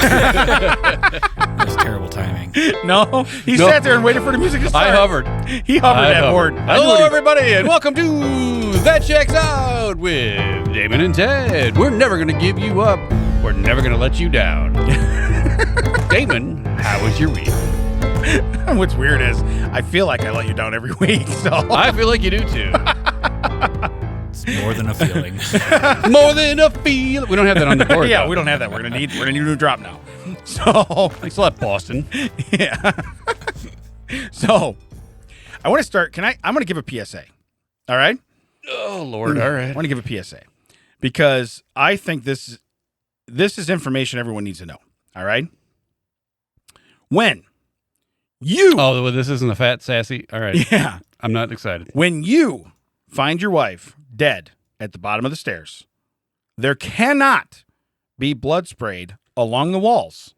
That was terrible timing. No, he sat there and waited for the music to start. I hovered. He hovered that board. Hello, everybody, and welcome to That Checks Out with Damon and Ted. We're never going to give you up. We're never going to let you down. Damon, how was your week? What's weird is I feel like I let you down every week. So I feel like you do too. It's more than a feeling. More than a feel. We don't have that on the board. Yeah, though. we don't have that. We're gonna need a new drop now. So Thanks a lot, Boston. yeah. So I want to start. I'm gonna give a PSA. All right. Oh Lord. All I right. want to give a PSA because I think this is information everyone needs to know. All right. When you Oh, well, this isn't a fat sassy. All right. yeah. I'm not excited. When you find your wife dead at the bottom of the stairs, there cannot be blood sprayed along the walls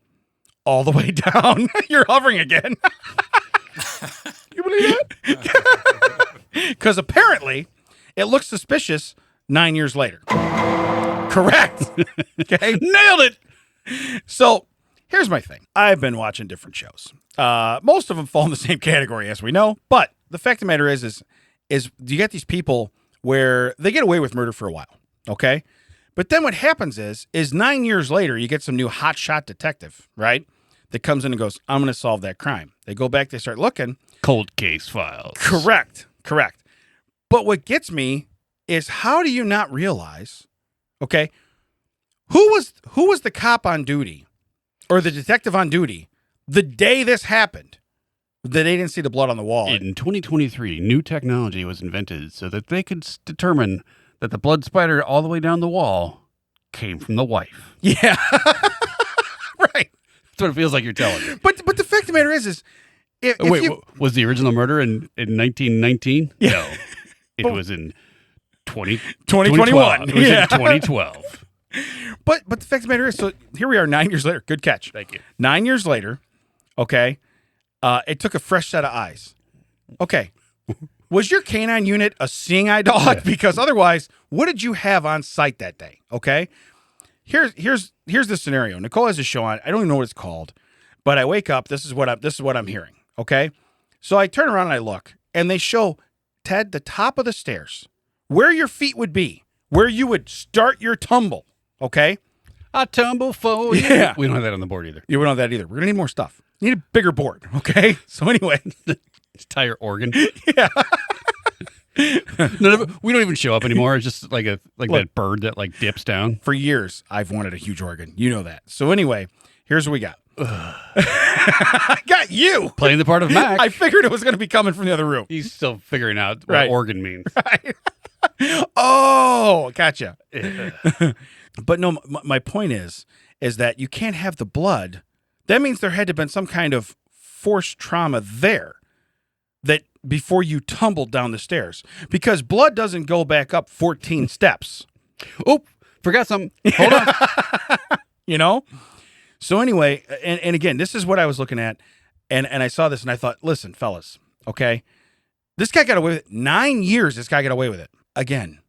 all the way down. You're hovering again. You believe that? Because apparently it looks suspicious 9 years later. Correct. Okay. Nailed it. So here's my thing. I've been watching different shows. Most of them fall in the same category, as we know. But the fact of the matter is you get these people where they get away with murder for a while, okay? But then what happens is 9 years later, you get some new hotshot detective, right? That comes in and goes, I'm going to solve that crime. They go back, they start looking. Cold case files. Correct. But what gets me is how do you not realize, okay, who was the cop on duty or the detective on duty the day this happened that they didn't see the blood on the wall? In 2023, new technology was invented so that they could determine that the blood spider all the way down the wall came from the wife. Yeah. Right. That's what it feels like you're telling me. But the fact of the matter is if Wait, you, was the original murder in 1919? Yeah. No. It was in 2021. It was Yeah. in 2012. But the fact of the matter is, so here we are 9 years later. Good catch. Thank you. 9 years later, okay, it took a fresh set of eyes. Okay. Was your canine unit a seeing eye dog? Yeah. Because otherwise, what did you have on site that day? Okay. Here's the scenario. Nicole has a show on. I don't even know what it's called, but I wake up. This is what I'm hearing. Okay. So I turn around and I look, and they show Ted the top of the stairs, where your feet would be, where you would start your tumble. Okay. I tumble for you. Yeah. We don't have that on the board either. You don't have that either. We're gonna need more stuff. Need a bigger board. Okay. So anyway. Tie your organ. Yeah. We don't even show up anymore. It's just like that bird that like dips down. For years, I've wanted a huge organ. You know that. So anyway, here's what we got. I got you. Playing the part of Mac. I figured it was going to be coming from the other room. He's still figuring out what Right. organ means. Right. Oh, gotcha. But no, my point is that you can't have the blood. That means there had to have been some kind of forced trauma there that before you tumbled down the stairs, because blood doesn't go back up 14 steps. Oh, forgot something. Hold on. You know? So anyway, and again, this is what I was looking at, and I saw this and I thought, listen, fellas, okay, this guy got away with it. 9 years this guy got away with it. Again,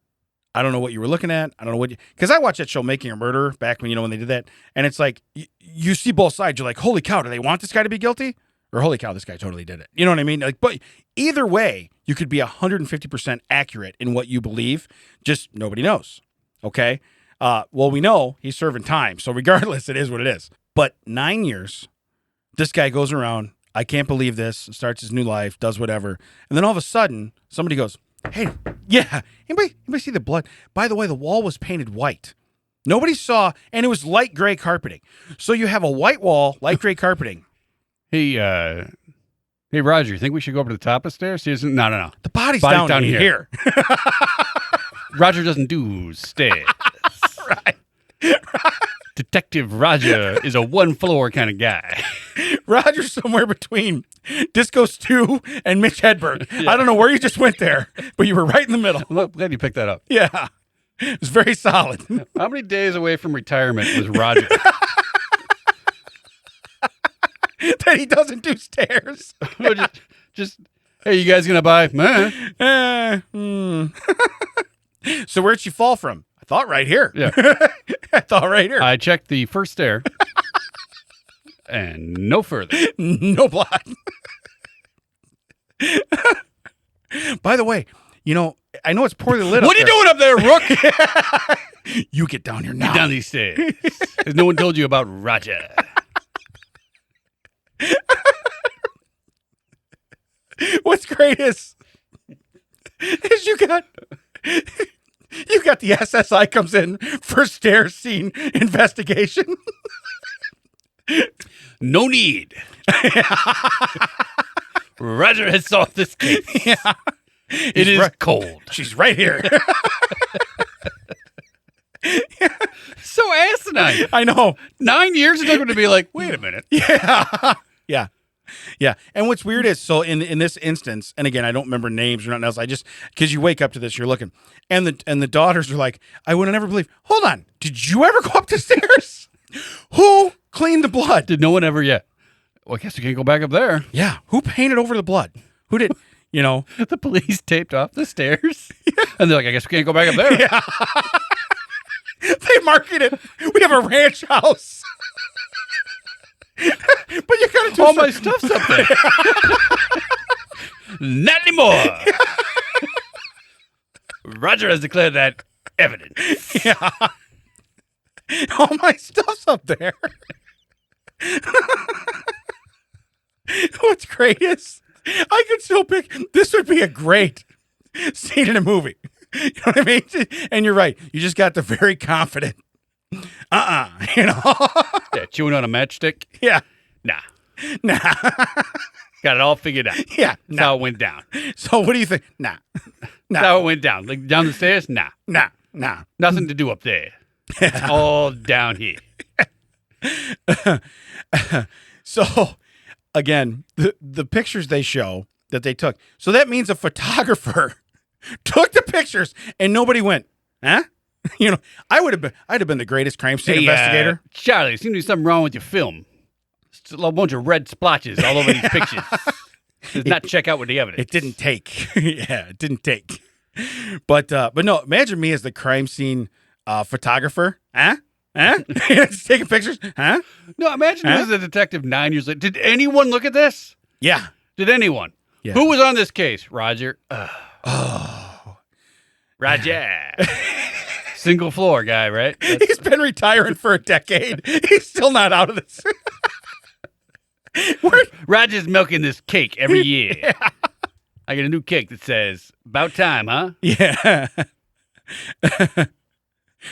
I don't know what you were looking at. I don't know what because I watched that show Making a Murderer back when they did that, and it's like you see both sides. You're like, holy cow, do they want this guy to be guilty? Or holy cow, this guy totally did it. You know what I mean? Like, but either way, you could be 150% accurate in what you believe. Just nobody knows. Okay. Well, we know he's serving time, so regardless, it is what it is. But 9 years, this guy goes around. I can't believe this. Starts his new life, does whatever, and then all of a sudden, somebody goes, "Hey, yeah, anybody see the blood? By the way, the wall was painted white. Nobody saw, and it was light gray carpeting. So you have a white wall, light gray carpeting." Hey, Roger, you think we should go up to the top of the stairs? He doesn't, no. The body's down here. Roger doesn't do stairs. Right. Detective Roger is a one-floor kind of guy. Roger's somewhere between Disco Stew and Mitch Hedberg. Yeah. I don't know where you just went there, but you were right in the middle. I'm glad you picked that up. Yeah. It was very solid. How many days away from retirement was Roger? That he doesn't do stairs. just hey, you guys gonna buy? So where'd she fall from? I thought right here. Yeah. I thought right here. I checked the first stair. And no further. No blood. By the way, I know it's poorly lit. What are you doing up there, Rook? You get down here now. Get down these stairs. Has no one told you about Roger? What's great is you got the SSI comes in for stair scene investigation. No need. Roger has solved this case. Yeah. It is cold. She's right here. So asinine. I know. 9 years it's going to be like, wait a minute. Yeah. Yeah. Yeah. And what's weird is, so in this instance, and again, I don't remember names or nothing else. I just, because you wake up to this, you're looking, and the daughters are like, I would have never believed. Hold on. Did you ever go up the stairs? Who cleaned the blood? Did no one ever yet? Well, I guess we can't go back up there. Yeah. Who painted over the blood? Who did, The police taped off the stairs. And they're like, I guess we can't go back up there. Yeah. They market it. We have a ranch house. But you gotta do All my stuff's up there. Not anymore. Roger has declared that evidence. Yeah. All my stuff's up there. What's great is I could still pick, this would be a great scene in a movie. You know what I mean? And you're right. You just got the very confident. Yeah, Chewing on a matchstick. Yeah. Nah. Nah. Got it all figured out. Yeah. That's how it went down. So what do you think? Nah. That's how it went down. Like down the stairs? Nah. Nah. Nothing to do up there. It's all down here. So, again, the pictures they show that they took. So that means a photographer took the pictures and nobody went, huh? I'd have been the greatest crime scene investigator. Charlie, there seems to be something wrong with your film. It's a bunch of red splotches all over these pictures. Does not check out with the evidence. It didn't take. Yeah, it didn't take. But no, imagine me as the crime scene photographer. Huh? Just taking pictures? Huh? No, imagine you as a detective 9 years later. Did anyone look at this? Yeah. Did anyone? Yeah. Who was on this case? Roger. Oh. Roger. Single floor guy, right? He's been retiring for a decade. He's still not out of this. Roger's milking this cake every year. Yeah. I get a new cake that says, about time, huh? Yeah.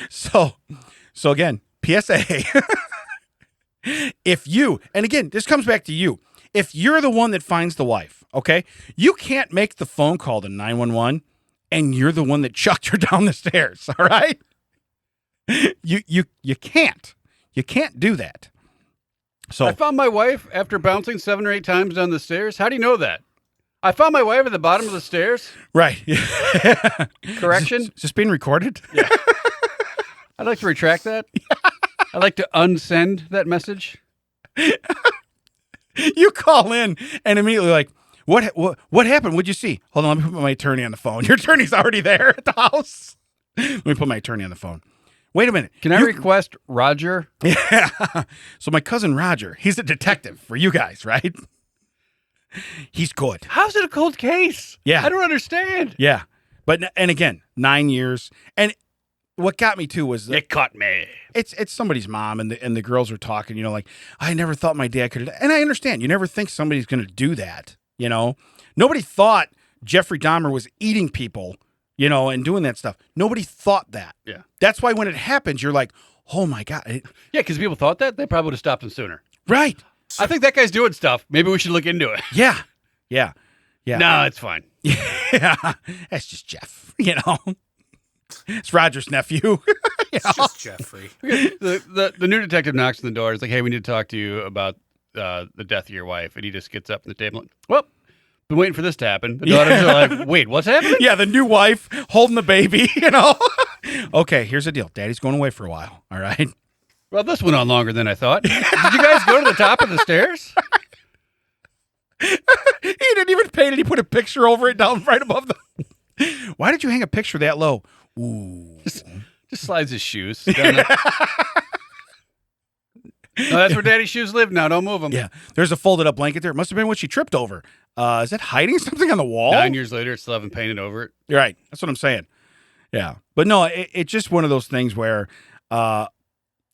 So again, PSA. If you, and again, this comes back to you. If you're the one that finds the wife, okay, you can't make the phone call to 911 and you're the one that chucked her down the stairs, all right? You can't. You can't do that. So I found my wife after bouncing 7 or 8 times down the stairs. How do you know that? I found my wife at the bottom of the stairs. Right. Correction? Is this being recorded? Yeah. I'd like to retract that. I'd like to unsend that message. You call in and immediately like, what happened? What'd you see? Hold on, let me put my attorney on the phone. Your attorney's already there at the house. Let me put my attorney on the phone. Wait a minute. Can I request Roger? Yeah. So my cousin Roger, he's a detective for you guys, right? He's good. How's it a cold case? Yeah. I don't understand. Yeah. And again, 9 years. And what got me too was You caught me. it's somebody's mom and the girls were talking, like, I never thought my dad could. And I understand. You never think somebody's going to do that, Nobody thought Jeffrey Dahmer was eating people, and doing that stuff. Nobody thought that. Yeah. That's why when it happens, you're like, oh my God. Yeah, because people thought that. They probably would have stopped him sooner. Right. I think that guy's doing stuff. Maybe we should look into it. Yeah. Yeah. Yeah. No, it's fine. Yeah. That's just Jeff, It's Roger's nephew. It's just Jeffrey. The new detective knocks on the door. He's like, hey, we need to talk to you about the death of your wife. And he just gets up from the table. And, well, been waiting for this to happen. The daughters are like, wait, what's happening? Yeah, the new wife holding the baby, Okay, here's the deal. Daddy's going away for a while, all right? Well, this went on longer than I thought. Did you guys go to the top of the stairs? He didn't even paint it. He put a picture over it down right above the... Why did you hang a picture that low? Ooh. Just slides his shoes down No, that's where Daddy's shoes live now. Don't move them. Yeah. There's a folded up blanket there. It must have been what she tripped over. Is that hiding something on the wall? 9 years later, it's still haven't painted over it. You're right. That's what I'm saying. Yeah. But no, it's just one of those things where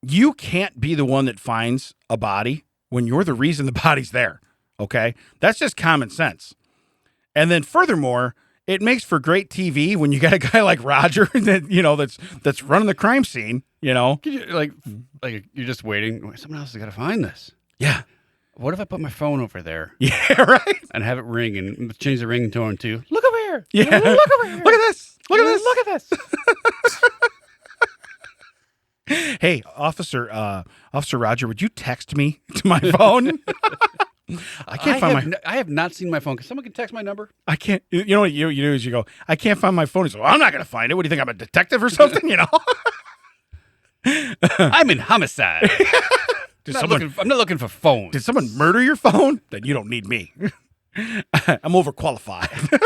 you can't be the one that finds a body when you're the reason the body's there. Okay? That's just common sense. And then furthermore, it makes for great TV when you got a guy like Roger that that's running the crime scene, Like you're just waiting. Someone else has got to find this. Yeah. What if I put my phone over there? Yeah, right. And have it ring and change the ringtone to "Look over here." Yeah. Look over here. Look at this. Look at this. Look at this. Hey, Officer Roger, would you text me to my phone? I can't find I have not seen my phone. Someone can text my number. I can't. You know what you do is you go, I can't find my phone. He's like, well, I'm not going to find it. What do you think? I'm a detective or something? I'm in homicide. I'm not looking for phones. Did someone murder your phone? Then you don't need me. I'm overqualified.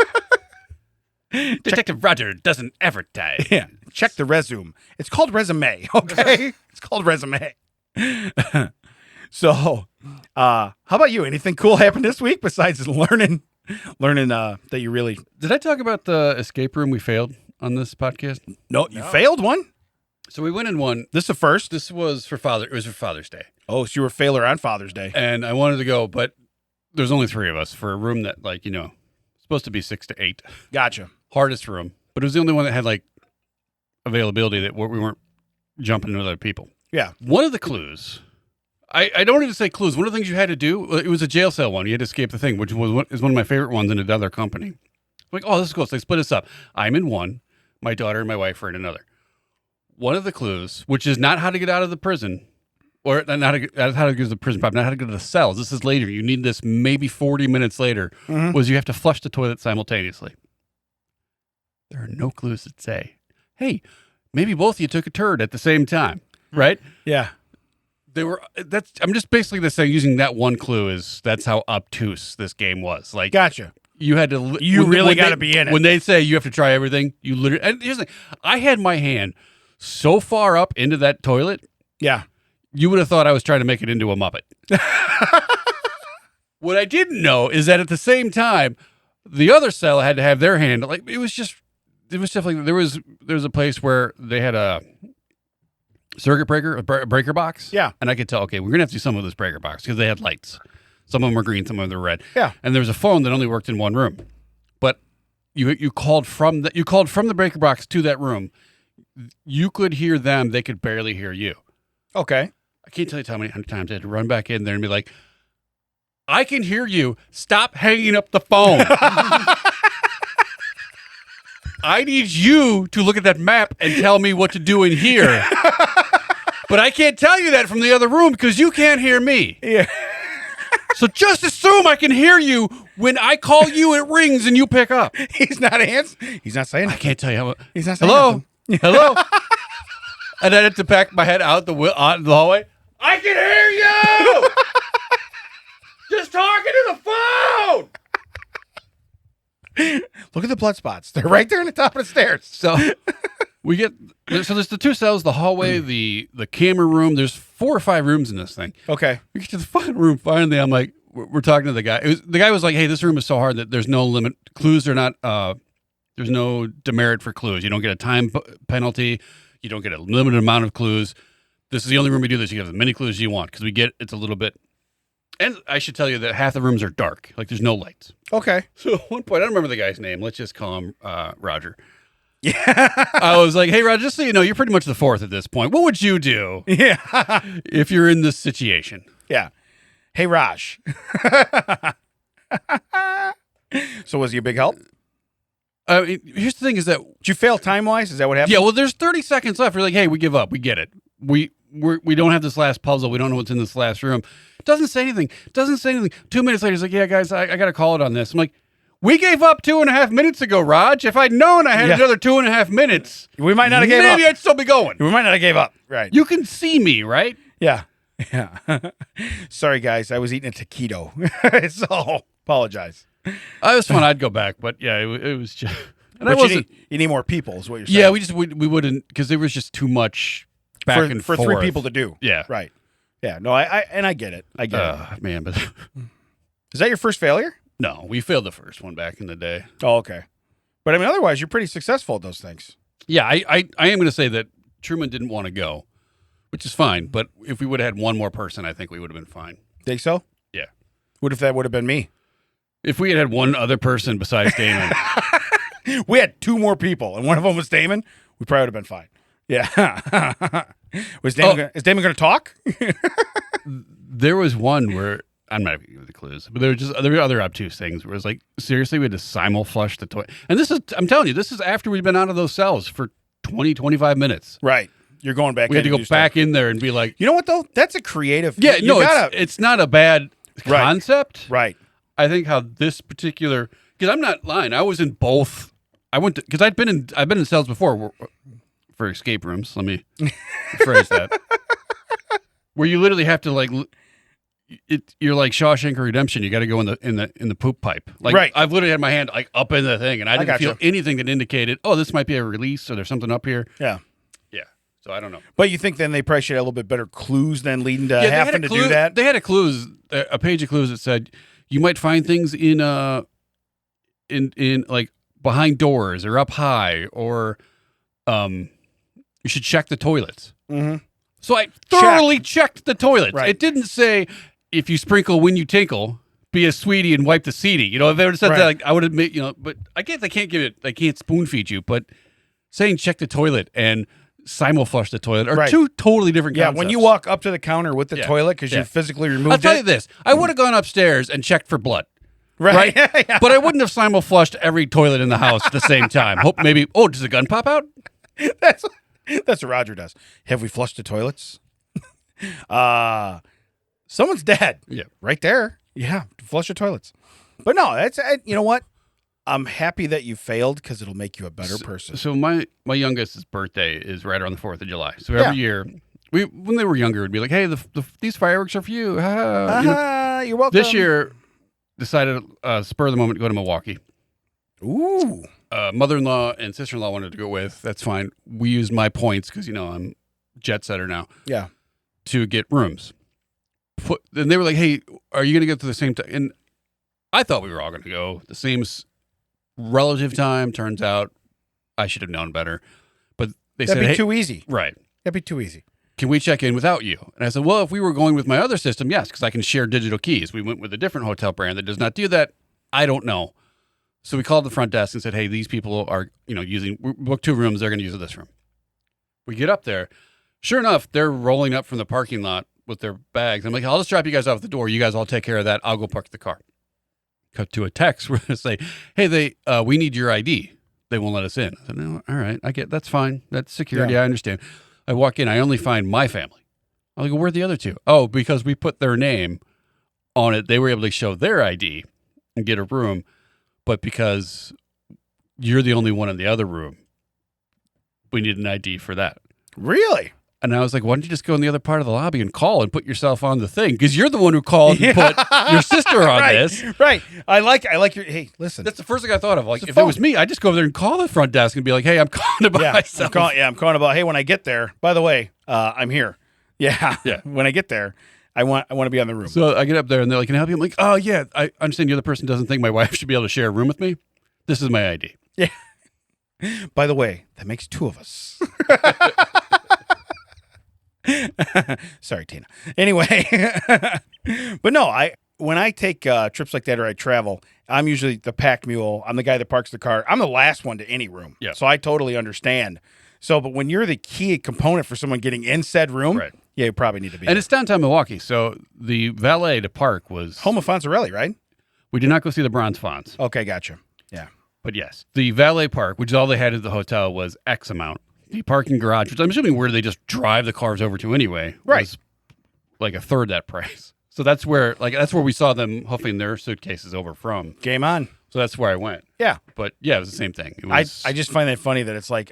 Detective Roger doesn't advertise. Yeah. Check the resume. It's called resume. Okay. It's called resume. So, how about you? Anything cool happened this week besides learning that you really... Did I talk about the escape room we failed on this podcast? No, you failed one? So we went in one. This is the first? This was for Father's Day. Oh, so you were a failure on Father's Day. And I wanted to go, but there's only 3 of us for a room that, supposed to be 6 to 8. Gotcha. Hardest room. But it was the only one that had, availability that we weren't jumping into other people. Yeah. One of the clues... I don't even say clues. One of the things you had to do, it was a jail cell one. You had to escape the thing, which is one of my favorite ones in another company. Like, oh, this is cool. So they split us up. I'm in one. My daughter and my wife are in another. One of the clues, which is not how to get out of the prison, or not how to get out of the prison pub, not how to go to the cells. This is later. You need this maybe 40 minutes later, was you have to flush the toilet simultaneously. There are no clues that say, hey, maybe both of you took a turd at the same time, right? Yeah. I'm just basically saying using that one clue that's how obtuse this game was. Gotcha. You had to. You really got to be in it. When they say you have to try everything, you literally. And here's the thing: I had my hand so far up into that toilet. Yeah. You would have thought I was trying to make it into a Muppet. What I didn't know is that at the same time, the other cell had to have their hand. It was definitely there was a place where they had a circuit breaker, a breaker box. Yeah. And I could tell, okay, we're going to have to do some of this breaker box because they had lights. Some of them were green, some of them were red. Yeah. And there was a phone that only worked in one room. But you called from the breaker box to that room. You could hear them, they could barely hear you. Okay. I can't tell you how many times I had to run back in there and be like, I can hear you. Stop hanging up the phone. I need you to look at that map and tell me what to do in here. But I can't tell you that from the other room because you can't hear me. Yeah. So just assume I can hear you when I call you, it rings and you pick up. He's not answering. He's not saying I can't tell you how. He's not saying Hello? nothing. Hello? And I had to back my head out the hallway. I can hear you! Just talking to the phone! Look at the blood spots. They're right there in the top of the stairs. So there's the 2 cells, the hallway, the camera room. There's 4 or 5 rooms in this thing. Okay. We get to the final room. Finally, I'm like, we're talking to the guy. The guy was like, hey, this room is so hard that there's no limit. Clues are not, there's no demerit for clues. You don't get a time penalty. You don't get a limited amount of clues. This is the only room we do this. You get as many clues as you want because it's a little bit. And I should tell you that half the rooms are dark. There's no lights. Okay. So at one point, I don't remember the guy's name. Let's just call him Roger. Yeah. I was like, hey, Roger, just so you know, you're pretty much the 4th at this point. What would you do if you're in this situation? Yeah. Hey, Raj. So was he a big help? Here's the thing is that... Did you fail time-wise? Is that what happened? Yeah, well, there's 30 seconds left. We're like, hey, we give up. We get it. We don't have this last puzzle. We don't know what's in this last room. It doesn't say anything. 2 minutes later, he's like, yeah, guys, I got to call it on this. I'm like, we gave up 2.5 minutes ago, Raj. If I'd known I had another 2.5 minutes, we might not have gave up. Maybe I'd still be going. We might not have gave up. Right. You can see me, right? Yeah. Yeah. Sorry, guys. I was eating a taquito. So, apologize. It was fun. I'd go back, but yeah, it was just... And but I wasn't... You need more people is what you're saying. Yeah, we wouldn't... Because there was just too much back and for forth. 3 people to do. Yeah. Right. Yeah. No, I get it. I get it. Man, but Is that your first failure? no, we failed the first one back in the day. Oh, okay. But I mean, otherwise, you're pretty successful at those things. Yeah, I am going to say that Truman didn't want to go, which is fine. But if we would have had one more person, I think we would have been fine. Think so? Yeah. What if that would have been me? If we had had one other person besides Damon. We had 2 more people, and one of them was Damon. We probably would have been fine. Yeah. Is Damon going to talk? There was one where, I'm not going to give you the clues, but there were other obtuse things where it was like, seriously, we had to simul-flush the toilet. And this is, I'm telling you, this is after we've been out of those cells for 20, 25 minutes. Right. You're going back in. We had to go back in there and be like. You know what, though? That's a creative. Yeah, it's not a bad concept. Right. I think how this particular, because I'm not lying, I was in both. Because I've been in cells before for escape rooms. Let me phrase that. Where you literally have to like, you're like Shawshank Redemption. You got to go in the poop pipe. Like, right. I've literally had my hand like up in the thing, and I didn't feel you. anything that indicated, oh, this might be a release or there's something up here. Yeah. Yeah. So I don't know. But you think then they probably should have a little bit better clues than leading to having to do that? They had a page of clues that said you might find things in like behind doors or up high, or you should check the toilets. Mm-hmm. So I thoroughly checked the toilets. Right. It didn't say, if you sprinkle when you tinkle, be a sweetie and wipe the seedy. You know, if they would have said that, like, I would admit, you know, but I guess they can't spoon feed you, but saying check the toilet and simul-flush the toilet are 2 totally different concepts. Yeah, when you walk up to the counter with the toilet because you physically removed it. I'll tell you this. I would have gone upstars and checked for blood. Right. Yeah. But I wouldn't have simul-flushed every toilet in the house at the same time. Hope maybe, does the gun pop out? That's what Roger does. Have we flushed the toilets? Someone's dead. Yeah. Right there. Yeah, flush your toilets. But no, you know what? I'm happy that you failed because it'll make you a better person. So my youngest's birthday is right around the 4th of July. So every year, when they were younger, it'd be like, hey, these fireworks are for you. You know, you're welcome. This year, decided spur of the moment to go to Milwaukee. Ooh. Mother-in-law and sister-in-law wanted to go with. That's fine. We used my points because, you know, I'm jet setter now. Yeah. To get rooms. And they were like, hey, are you going to go to the same time? And I thought we were all going to go the same relative time. Turns out I should have known better. But they said, That'd be hey, too easy. Right. That'd be too easy. Can we check in without you? And I said, well, if we were going with my other system, yes, because I can share digital keys. We went with a different hotel brand that does not do that. I don't know. So we called the front desk and said, hey, these people are, you know, we booked 2 rooms. They're going to use this room. We get up there. Sure enough, they're rolling up from the parking lot with their bags. I'm like, I'll just drop you guys off at the door. You guys all take care of that. I'll go park the car. Cut to a text where they say, hey, we need your ID. They won't let us in. I said, no, all right, that's fine. That's security. Yeah. I understand. I walk in. I only find my family. I go, where are the other 2? Oh, because we put their name on it. They were able to show their ID and get a room. But because you're the only one in the other room, we need an ID for that. Really? And I was like, why don't you just go in the other part of the lobby and call and put yourself on the thing? Because you're the one who called and put your sister on this. Right. I like your, hey, listen. That's the first thing I thought of. Like, if it was me, I'd just go over there and call the front desk and be like, hey, I'm calling about myself. I'm calling about, hey, when I get there, by the way, I'm here. Yeah. Yeah. When I get there, I want to be on the room. So I get up there and they're like, can I help you? I'm like, oh, yeah, I understand the other person doesn't think my wife should be able to share a room with me. This is my ID. Yeah. By the way, that makes 2 of us. Sorry, Tina. Anyway, but no, when I take trips like that or I travel, I'm usually the pack mule. I'm the guy that parks the car. I'm the last one to any room. Yeah. So I totally understand. So, but when you're the key component for someone getting in said room, right. Yeah, you probably need to be. And it's downtown Milwaukee, so the valet to park was home of Fonzarelli, right? We did not go see the Bronze Fonz. Okay, gotcha. Yeah. But yes, the valet park, which is all they had at the hotel, was X amount. The parking garage, which I'm assuming where they just drive the cars over to anyway, was like a third that price. So that's where we saw them hoofing their suitcases over from. Game on. So that's where I went. Yeah. But yeah, it was the same thing. It was, I just find that funny that it's like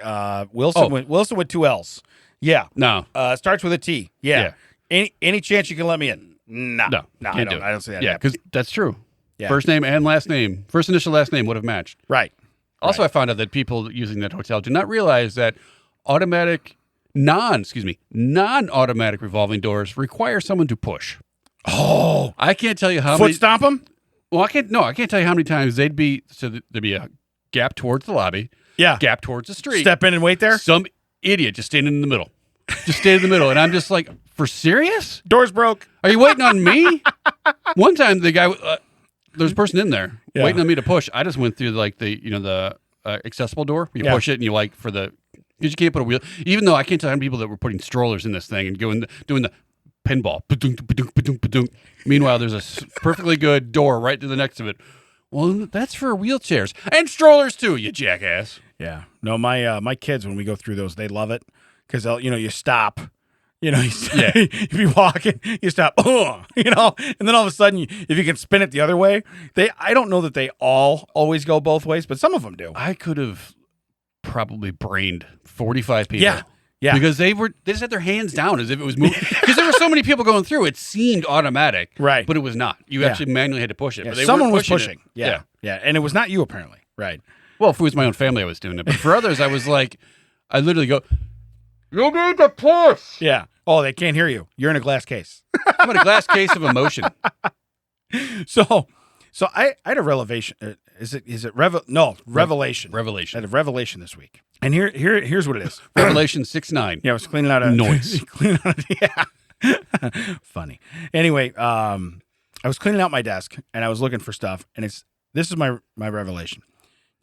Wilson with 2 L's. Yeah. No. Starts with a T. Yeah. Any chance you can let me in? No, I don't see that. Yeah, because that's true. Yeah. First name and last name, first initial last name would have matched. Right. Also, I found out that people using that hotel do not realize that automatic non-automatic revolving doors require someone to push. Oh, I can't tell you how foot many. stomp them? Well, I can't tell you how many times there'd be a gap towards the lobby, Yeah. gap towards the street. Step in and wait there? Some idiot just standing in the middle. Just stay in the middle. And I'm just like, for serious? Doors broke. Are you waiting on me? One time, the guy, there's a person in there waiting on me to push. I just went through the accessible door. You push it and you because you can't put a wheel. Even though I can't tell how many people that were putting strollers in this thing and doing the pinball. Ba-dunk, ba-dunk, ba-dunk, ba-dunk. Meanwhile, there's a perfectly good door right to the next of it. Well, that's for wheelchairs and strollers too, you jackass. Yeah. No, my kids, when we go through those, they love it because you stop. You be walking, you stop, and then all of a sudden, if you can spin it the other way, I don't know that they all always go both ways, but some of them do. I could have probably brained 45 people. Yeah. Because they just had their hands down as if it was moving. Because there were so many people going through, it seemed automatic. Right. But it was not. You actually manually had to push it. Yeah, But they someone weren't was pushing. it. Yeah. And it was not you, apparently. Right. Well, if it was my own family, I was doing it. But for others, I was like, I literally go, you need to push. Yeah. Oh, they can't hear you. You're in a glass case. I'm in a glass case of emotion. So I had a revelation. Revelation. Revelation. I had a revelation this week. And here's what it is. Revelation 6:9. Yeah, I was cleaning out a noise. Funny. Anyway, I was cleaning out my desk and I was looking for stuff, and this is my revelation.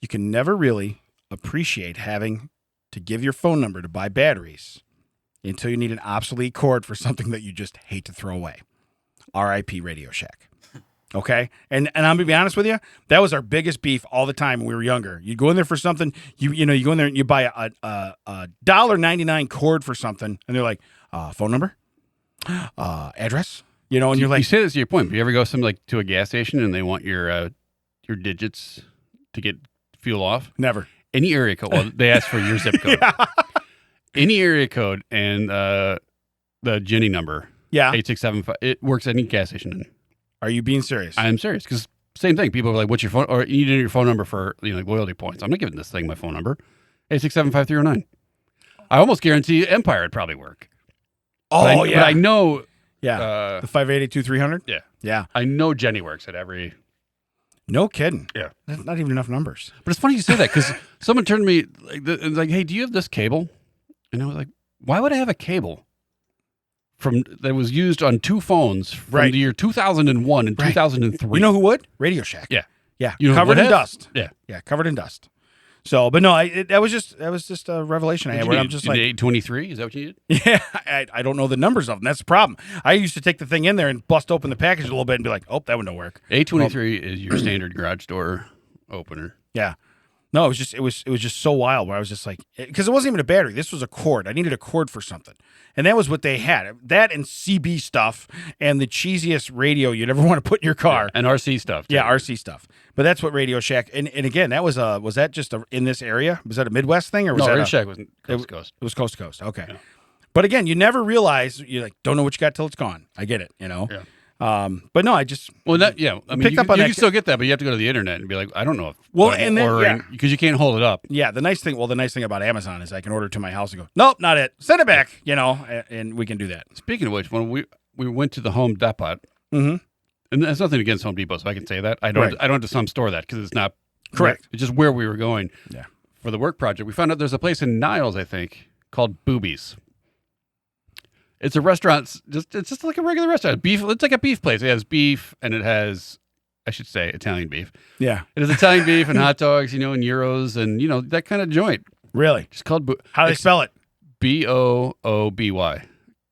You can never really appreciate having to give your phone number to buy batteries until you need an obsolete cord for something that you just hate to throw away. R.I.P. Radio Shack. Okay? And I'm going to be honest with you, that was our biggest beef all the time when we were younger. You'd go in there for something, you go in there and you buy a $1.99 cord for something, and they're like, phone number? Address? And you're like... You say this to your point, but you ever go to a gas station and they want your digits to get fuel off? Never. Any area code. Well, they ask for your zip code. Yeah. Any area code and the Jenny number. Yeah. 8675. It works at any gas station. Are you being serious? I am serious, because same thing. People are like, "What's your phone?" Or you need your phone number for loyalty points. I'm not giving this thing my phone number. 8675309. I almost guarantee Empire would probably work. Oh, but I know. Yeah. The 582-300? Yeah. Yeah. I know Jenny works at every. No kidding. Yeah. That's not even enough numbers. But it's funny you say that, because someone turned to me like, "Hey, do you have this cable?" And I was like, "Why would I have a cable that was used on two phones from the year 2001 and 2003?" You know who would? Radio Shack. Yeah. Yeah. You know covered in dust. Yeah. Yeah. Covered in dust. So, but no, that was just a revelation I had where I'm just like, 823. Is that what you need? Yeah, I don't know the numbers of them. That's the problem. I used to take the thing in there and bust open the package a little bit and be like, oh, that one don't work. 823 is your standard garage door opener. Yeah. No, it was just so wild where I was just like, because it wasn't even a battery. This was a cord. I needed a cord for something. And that was what they had. That and CB stuff and the cheesiest radio you'd ever want to put in your car. Yeah, and RC stuff. Yeah, RC stuff. But that's what Radio Shack, and again, that was that just in this area? Was that a Midwest thing? Or was Radio that Shack was coast to coast. It was coast to coast. Okay. Yeah. But again, you never realize, don't know what you got till it's gone. I get it, Yeah. But no, I just... Well, I mean, picked you up on that. can still get that, but you have to go to the internet and be like, I don't know if... Well, I'm and then, ordering, because you can't hold it up. Yeah, the nice thing about Amazon is I can order it to my house and go, nope, not it. Send it back, and we can do that. Speaking of which, when we went to the Home Depot, mm-hmm. and there's nothing against Home Depot, so I can say that. I don't have to some store that, because it's not... Correct. It's just where we were going. Yeah. For the work project. We found out there's a place in Niles, I think, called Boobies. It's a restaurant. It's just like a regular restaurant. Beef. It's like a beef place. It has beef, and it has, I should say, Italian beef. Yeah. It has Italian beef and hot dogs, and gyros, and that kind of joint. Really? Just called. How do they spell it? Booby.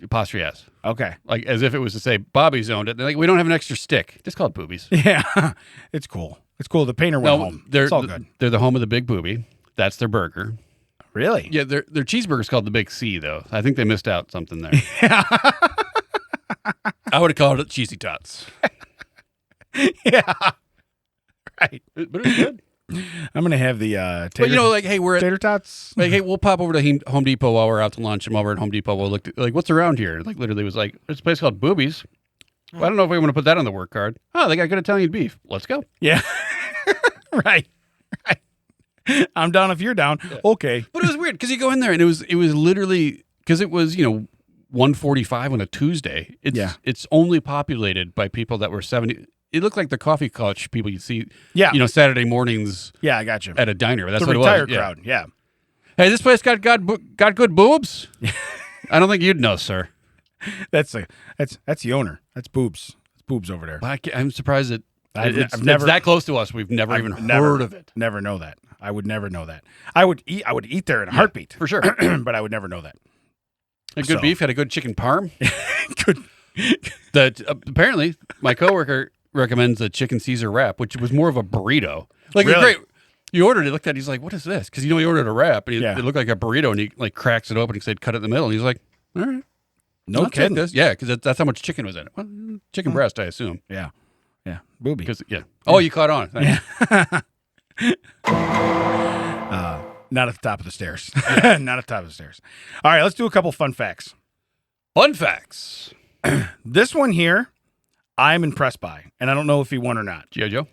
Apostrophe S. Okay. Like as if it was to say Bobby's owned it. They're like, we don't have an extra stick. Just call it Boobies. Yeah. It's cool. It's cool. The painter went home. It's all good. They're the home of the Big Booby. That's their burger. Really? Yeah, their cheeseburger's called the Big C, though. I think they missed out something there. Yeah. I would have called it Cheesy Tots. Yeah. Right. But it's good. I'm going to have the tater, but hey, we're at tater tots. Like, hey, we'll pop over to Home Depot while we're out to lunch, and while we're at Home Depot, we'll look at, what's around here? Like, literally was like, there's a place called Boobies. Well, I don't know if we want to put that on the work card. Oh, they got good Italian beef. Let's go. Yeah. Right. I'm down if you're down. Yeah. Okay. But it was weird because you go in there and it was literally because it was 1:45 on a Tuesday. It's only populated by people that were 70. It looked like the coffee couch people you see. Yeah. Saturday mornings. Yeah, I got you. At a diner. That's the what retired it was. crowd. Yeah. Hey, this place got good boobs. I don't think you'd know, sir. That's the owner. That's boobs. It's boobs over there. I'm surprised that it's never that close to us. We've never even heard of it. Never know that. I would never know that. I would eat there in a heartbeat for sure, but I would never know that. Good beef, had a good chicken parm. Good. That apparently my coworker recommends a chicken Caesar wrap, which was more of a burrito. Like really? Great. You ordered it. Looked at it. He's like, "What is this?" Because he ordered a wrap, and it looked like a burrito, and he like cracks it open. He said, "Cut it in the middle." And he's like, "All right, no kidding." Yeah, because that's how much chicken was in it. Well, chicken breast, I assume. Yeah, booby. Oh, you caught on. Yeah. Not at the top of the stairs. Not at the top of the stairs. All right, let's do a couple fun facts. Fun facts. This one here, I'm impressed by, and I don't know if he won or not. G.I. Joe?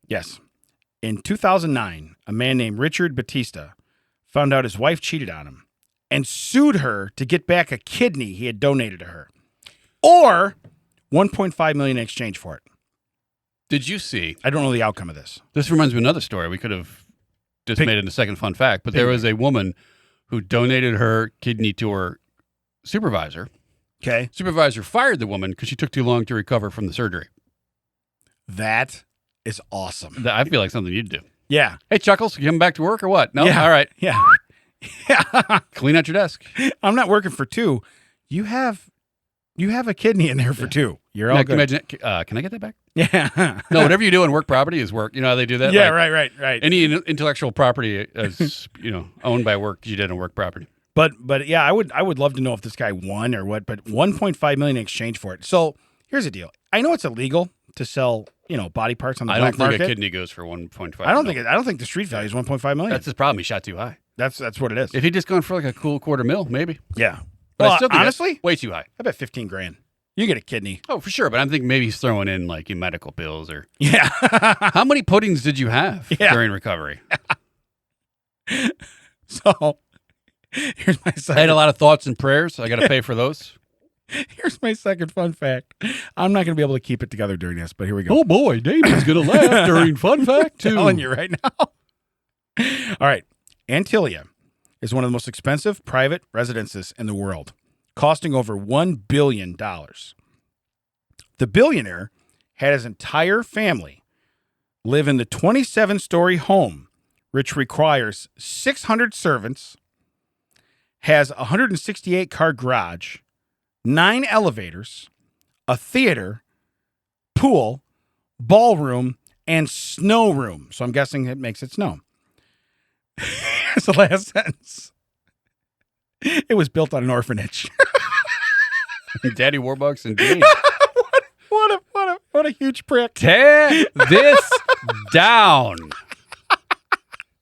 Yes. In 2009, a man named Richard Batista found out his wife cheated on him and sued her to get back a kidney he had donated to her, or $1.5 million in exchange for it. Did you see? I don't know the outcome of this. This reminds me of another story. We could have just made it a second fun fact, but there was a woman who donated her kidney to her supervisor. Okay. Supervisor fired the woman because she took too long to recover from the surgery. That is awesome. I feel like something you'd do. Yeah. Hey, Chuckles, you coming back to work or what? No? Yeah. All right. Yeah. Yeah. Clean out your desk. I'm not working for two. You have a kidney in there for two. You're all good. Imagine, can I get that back? Yeah. No, whatever you do in work property is work. You know how they do that? Yeah, like, right. Any intellectual property is, owned by work because you did on work property. But yeah, I would love to know if this guy won or what, but $1.5 million in exchange for it. So here's the deal. I know it's illegal to sell, body parts on the black market. I don't think a kidney goes for 1.5. I don't think the street value is 1.5 million. That's his problem. He shot too high. That's what it is. If he'd just gone for like a cool $250,000, maybe. Yeah. But I still think honestly, that's way too high. I bet 15 grand. You get a kidney. Oh, for sure. But I'm thinking maybe he's throwing in like your medical bills or. Yeah. How many puddings did you have during recovery? So here's my second. I had a lot of thoughts and prayers. I got to pay for those. Here's my second fun fact. I'm not going to be able to keep it together during this, but here we go. Oh boy, David's going to laugh during fun fact too. I'm telling you right now. All right. Antillia is one of the most expensive private residences in the world, costing over $1 billion. The billionaire had his entire family live in the 27-story home, which requires 600 servants, has a 168-car garage, 9 elevators, a theater, pool, ballroom, and snow room. So I'm guessing it makes it snow. Here's the last sentence. It was built on an orphanage. Daddy Warbucks indeed. What a huge prick. Tear this down.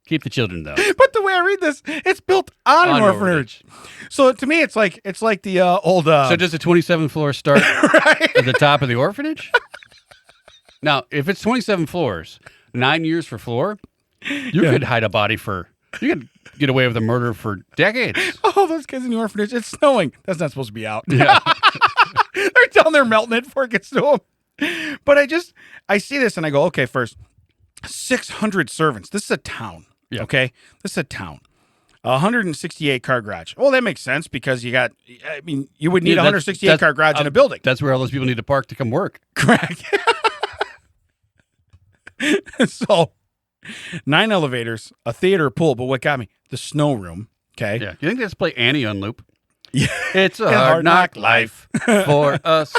Keep the children though. But the way I read this, it's built on an orphanage. So to me, it's like the old. So does the 27th floor start right? at the top of the orphanage? Now, if it's 27 floors, 9 years for floor, you could hide a body you could get away with a murder for decades. Oh, those kids in the orphanage. It's snowing. That's not supposed to be out. Yeah. They're down there melting it before it gets to them. But I see this and I go, okay, first, 600 servants. This is a town. Yeah. Okay? This is a town. 168 car garage. Well, that makes sense because you would need a 168 car garage in a building. That's where all those people need to park to come work. Correct. So, 9 elevators, a theater, a pool, but what got me? The snow room. Okay. Yeah. You think they just play Annie on loop? Yeah. It's a hard knock life for us.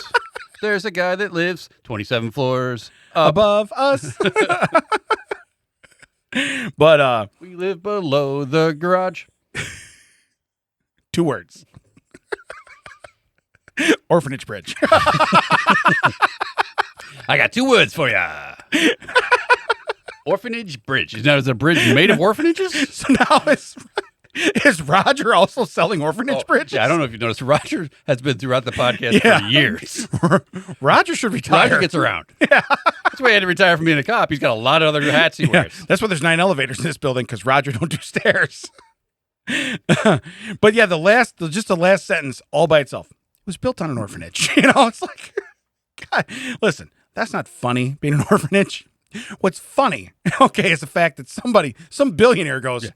There's a guy that lives 27 floors above us. But we live below the garage. 2 words. Orphanage bridge. I got 2 words for you. Orphanage bridge. Now, is a bridge made of orphanages? So now is Roger also selling orphanage bridges? Yeah, I don't know if you've noticed. Roger has been throughout the podcast for years. Roger should retire. Roger gets around. Yeah. That's why he had to retire from being a cop. He's got a lot of other hats he wears. That's why there's 9 elevators in this building, because Roger don't do stairs. But yeah, the last sentence all by itself. It was built on an orphanage. It's like, God, listen, that's not funny being an orphanage. What's funny, okay, is the fact that some billionaire goes,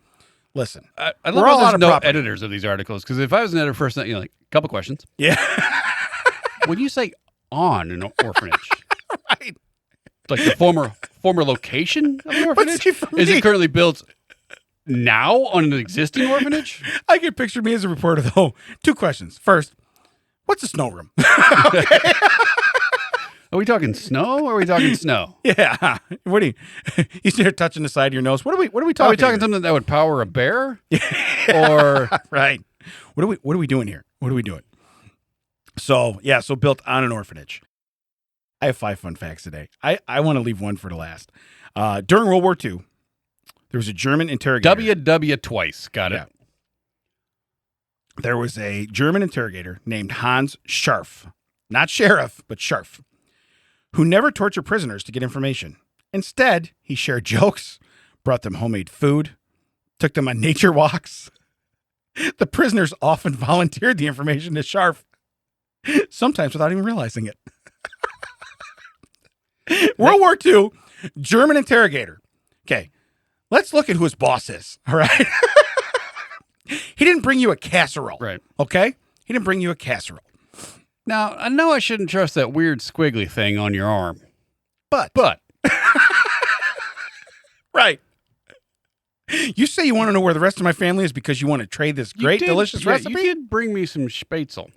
listen, I we're love all how out there's of no property. editors of these articles, because if I was an editor first, like a couple questions. Yeah. When you say on an orphanage, Right. like the former location of the orphanage, see, for is me- it currently built now on an existing orphanage? I can picture me as a reporter, though. 2 questions. First, what's a snow room? Are we talking snow or are we talking snow? Yeah. What do you start touching the side of your nose? What are we Are we talking talking here? something that would power a bear? Or Right. What are we doing here? What are we doing? So built on an orphanage. I have 5 fun facts today. I want to leave one for the last. During World War II, there was a German interrogator. WW twice. Got it. Yeah. There was a German interrogator named Hans Scharf. Not sheriff, but Scharf, who never tortured prisoners to get information. Instead, he shared jokes, brought them homemade food, took them on nature walks. The prisoners often volunteered the information to Scharf, sometimes without even realizing it. World War II, German interrogator. Okay, let's look at who his boss is, all right? He didn't bring you a casserole, Right. okay? He didn't bring you a casserole. Now, I know I shouldn't trust that weird squiggly thing on your arm, But right. You say you want to know where the rest of my family is because you want to trade this great, delicious recipe? You did bring me some spätzle.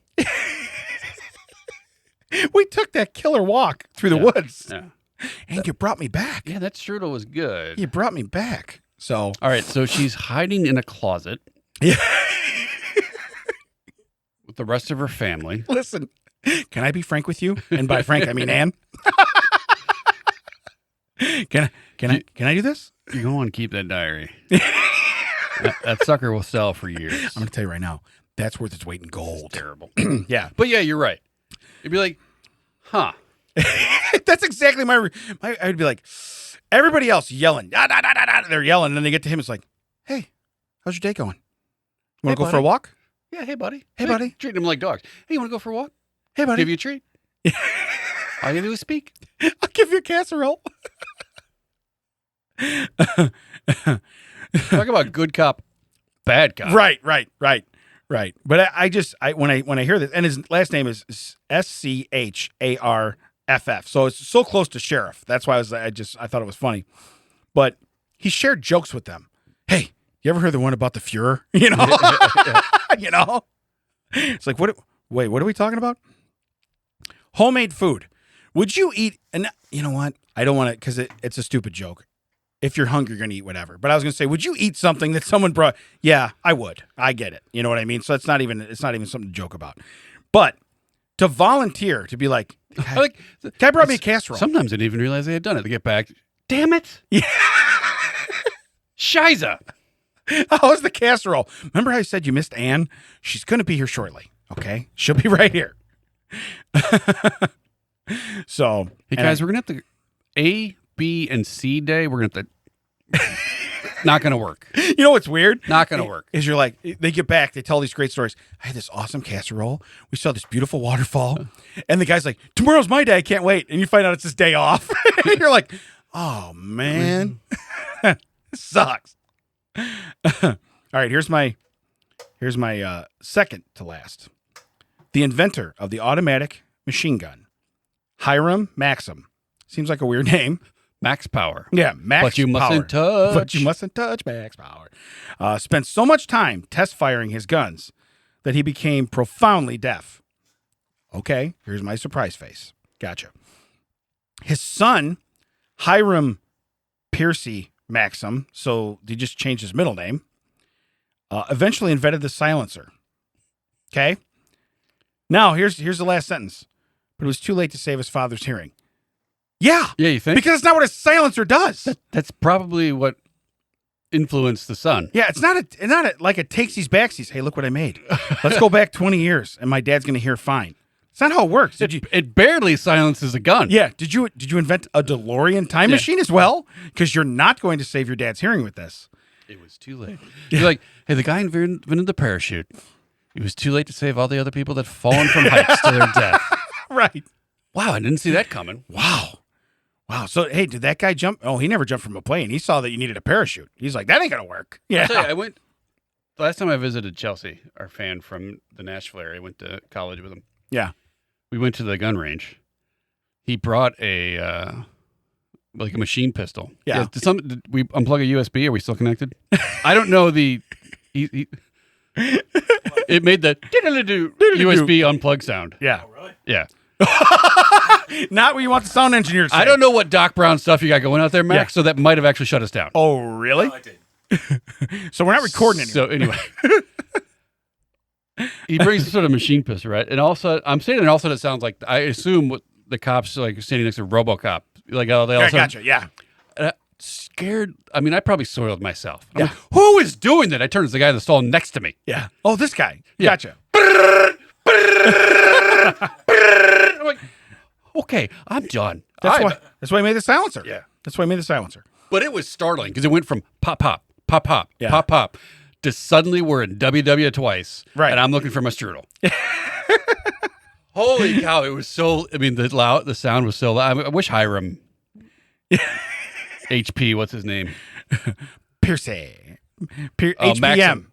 We took that killer walk through the woods, Yeah. and you brought me back. Yeah, that strudel was good. You brought me back. So, All right, so she's hiding in a closet yeah. with the rest of her family. Listen, can I be frank with you? And by frank, I mean Ann. Can I do this? You're going to want to keep that diary. that sucker will sell for years. I'm going to tell you right now, that's worth its weight in gold. Terrible. Yeah. But yeah, you're right. You'd be like, huh. That's exactly my. I would be like, everybody else yelling. "Ah, da, da, da, da," they're yelling, and then they get to him. It's like, hey, how's your day going? You want to Hey, go for a buddy. walk? Yeah, hey, buddy. Hey, buddy. Treating them like dogs. Hey, you want to go for a walk? Hey, buddy. Give you a treat? All you gotta do is speak. I'll give you a casserole. Talk about good cop, bad cop. Right. But when I hear this, and his last name is Scharff, so it's so close to sheriff. That's why I thought it was funny. But he shared jokes with them. Hey, you ever heard the one about the Fuhrer? You know, you know. It's like Wait, what are we talking about? Homemade food. Would you eat? And you know what? I don't want to because it's a stupid joke. If you're hungry, you're going to eat whatever. But I was going to say, would you eat something that someone brought? Yeah, I would. I get it. You know what I mean? So it's not even something to joke about. But to volunteer, to be like, guy brought me a casserole. Sometimes I didn't even realize they had done it. They get back. Damn it. Yeah. Shiza. How was the casserole? Remember how I said you missed Ann? She's going to be here shortly. Okay? She'll be right here. So. Hey, guys, we're going to have to A, B, and C day. We're going to have to. Not going to work. You know what's weird? Not going to work. Is you're like, they get back, they tell these great stories. I had this awesome casserole. We saw this beautiful waterfall. And the guy's like, tomorrow's my day. I can't wait. And you find out it's his day off. You're like, oh, man. This sucks. All right, here's my second to last. The inventor of the automatic machine gun, Hiram Maxim. Seems like a weird name. Max power. Yeah, Max But you mustn't Power. touch. But you mustn't touch Max Power. Spent so much time test firing his guns that he became profoundly deaf. Okay, here's my surprise face. Gotcha. His son, Hiram Piercy Maxim, so they just changed his middle name, eventually invented the silencer. Okay? Now, here's the last sentence. But it was too late to save his father's hearing. Yeah. Yeah, you think? Because it's not what a silencer does. That's probably what influenced the son. Yeah, it's not like it takes these backsies. Hey, look what I made. Let's go back 20 years and my dad's going to hear fine. It's not how it works. It barely silences a gun. Yeah, did you invent a DeLorean time machine as well? Because you're not going to save your dad's hearing with this. It was too late. You're like, hey, the guy invented the parachute. It was too late to save all the other people that fallen from heights to their death. Right. Wow, I didn't see that coming. Wow. So, hey, did that guy jump? Oh, he never jumped from a plane. He saw that you needed a parachute. He's like, that ain't going to work. Yeah. I'll tell you, I went, the last time I visited Chelsea, our fan from the Nashville area, went to college with him. Yeah. We went to the gun range. He brought a machine pistol. Yeah. Did we unplug a USB? Are we still connected? I don't know it made the USB unplug sound. Yeah. Oh, really? Yeah. Not what you want the sound engineer to say. I don't know what Doc Brown stuff you got going out there, Max, so that might have actually shut us down. Oh, really? Oh, I did. So we're not recording anymore. So anyway. He brings a sort of machine pistol, right? And also, I'm saying it also it sounds like, I assume what the cops like standing next to RoboCop. Like, they all I gotcha. Yeah. scared. I mean, I probably soiled myself. I'm like, who is doing that? I turned to the guy in the stall next to me. Yeah. Oh, this guy. Yeah. Gotcha. I'm like, okay, I'm done. That's why I made the silencer. Yeah. That's why I made the silencer. But it was startling because it went from pop, pop, pop, pop, Yeah. pop, pop, to suddenly we're in WW twice. Right. And I'm looking for my strudel. Holy cow. It was so, I mean, the sound was so loud. I wish Hiram, HP, what's his name? HPM.